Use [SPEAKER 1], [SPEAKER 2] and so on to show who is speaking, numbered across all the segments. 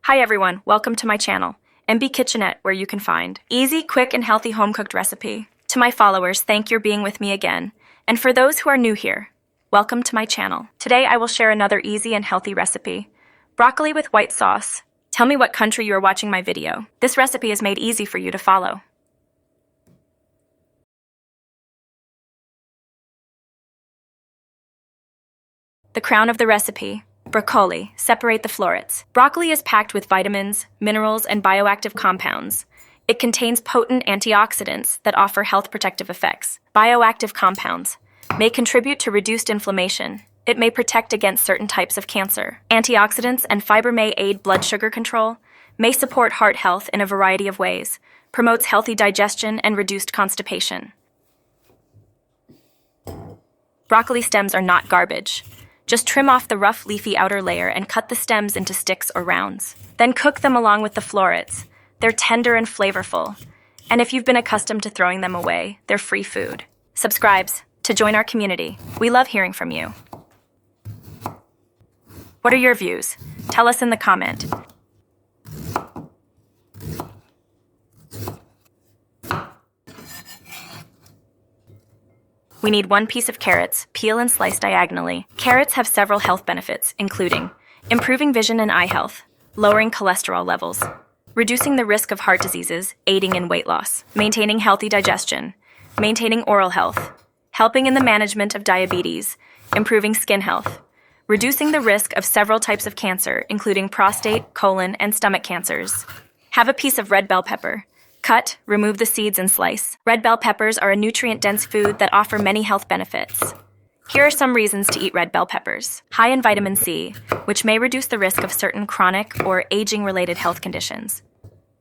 [SPEAKER 1] Hi everyone, welcome to my channel, MB Kitchenette, where you can find easy, quick, and healthy home-cooked recipe. To my followers, thank you for being with me again. And for those who are new here, welcome to my channel. Today I will share another easy and healthy recipe, broccoli with white sauce. Tell me what country you are watching my video. This recipe is made easy for you to follow. The crown of the recipe. Broccoli. Separate the florets. Broccoli is packed with vitamins, minerals, and bioactive compounds. It contains potent antioxidants that offer health protective effects. Bioactive compounds may contribute to reduced inflammation. It may protect against certain types of cancer. Antioxidants and fiber may aid blood sugar control, may support heart health in a variety of ways, promotes healthy digestion and reduced constipation. Broccoli stems are not garbage. Just trim off the rough, leafy outer layer and cut the stems into sticks or rounds. Then cook them along with the florets. They're tender and flavorful. And if you've been accustomed to throwing them away, they're free food. Subscribe to join our community. We love hearing from you. What are your views? Tell us in the comment. We need 1 piece of carrots, peel and slice diagonally. Carrots have several health benefits, including improving vision and eye health, lowering cholesterol levels, reducing the risk of heart diseases, aiding in weight loss, maintaining healthy digestion, maintaining oral health, helping in the management of diabetes, improving skin health, reducing the risk of several types of cancer, including prostate, colon, and stomach cancers. Have a piece of red bell pepper. Cut, remove the seeds, and slice. Red bell peppers are a nutrient-dense food that offer many health benefits. Here are some reasons to eat red bell peppers. High in vitamin C, which may reduce the risk of certain chronic or aging-related health conditions.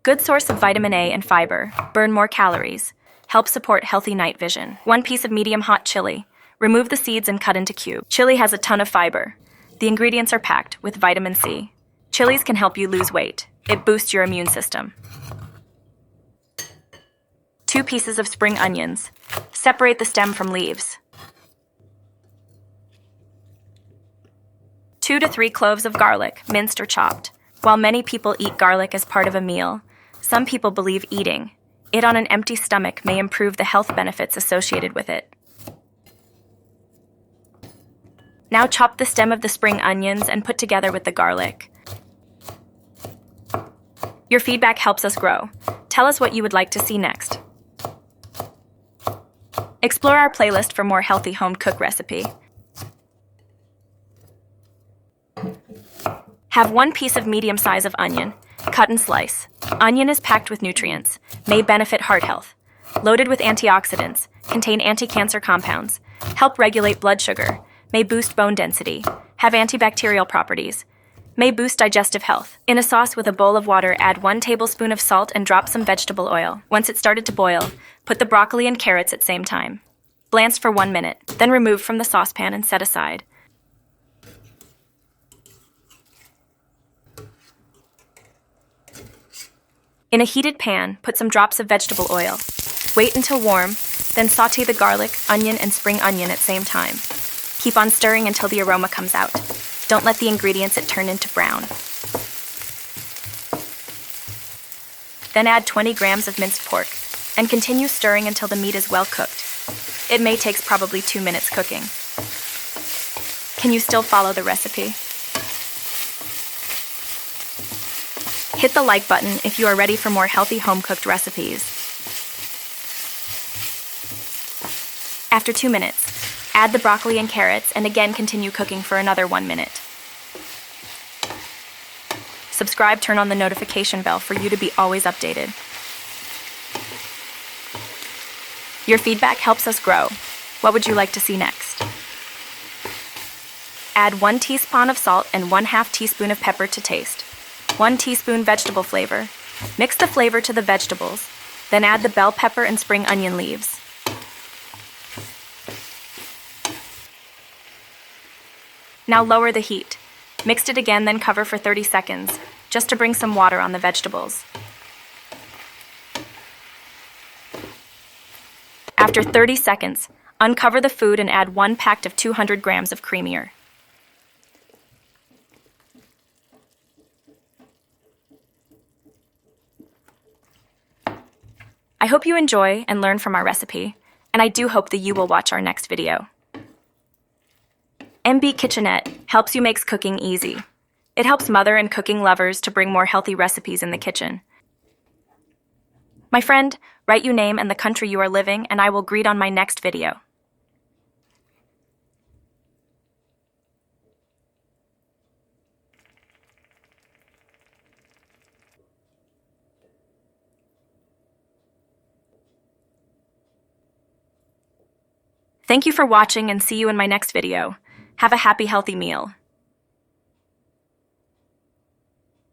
[SPEAKER 1] Good source of vitamin A and fiber, burn more calories, help support healthy night vision. 1 piece of medium-hot chili. Remove the seeds and cut into cubes. Chili has a ton of fiber. The ingredients are packed with vitamin C. Chilies can help you lose weight. It boosts your immune system. 2 pieces of spring onions. Separate the stem from leaves. 2 to 3 cloves of garlic, minced or chopped. While many people eat garlic as part of a meal, some people believe eating it on an empty stomach may improve the health benefits associated with it. Now chop the stem of the spring onions and put together with the garlic. Your feedback helps us grow. Tell us what you would like to see next. Explore our playlist for more healthy home-cooked recipe. Have 1 piece of medium size of onion. Cut and slice. Onion is packed with nutrients, may benefit heart health. Loaded with antioxidants, contain anti-cancer compounds, help regulate blood sugar, may boost bone density, have antibacterial properties, may boost digestive health. In a sauce with a bowl of water, add 1 tablespoon of salt and drop some vegetable oil. Once it started to boil, put the broccoli and carrots at same time. Blanch for 1 minute, then remove from the saucepan and set aside. In a heated pan, put some drops of vegetable oil. Wait until warm, then saute the garlic, onion, and spring onion at same time. Keep on stirring until the aroma comes out. Don't let the ingredients turn into brown. Then add 20 grams of minced pork and continue stirring until the meat is well cooked. It may take probably 2 minutes cooking. Can you still follow the recipe? Hit the like button if you are ready for more healthy home-cooked recipes. After 2 minutes, add the broccoli and carrots and again continue cooking for another 1 minute. Subscribe, turn on the notification bell for you to be always updated. Your feedback helps us grow. What would you like to see next? Add 1 teaspoon of salt and 1/2 teaspoon of pepper to taste. 1 teaspoon vegetable flavor. Mix the flavor to the vegetables, then add the bell pepper and spring onion leaves. Now lower the heat. Mix it again, then cover for 30 seconds, just to bring some water on the vegetables. After 30 seconds, uncover the food and add 1 pack of 200 grams of creamier. I hope you enjoy and learn from our recipe, and I do hope that you will watch our next video. MB Kitchenette helps you make cooking easy. It helps mother and cooking lovers to bring more healthy recipes in the kitchen. My friend, write your name and the country you are living, and I will greet on my next video. Thank you for watching and see you in my next video. Have a happy, healthy meal.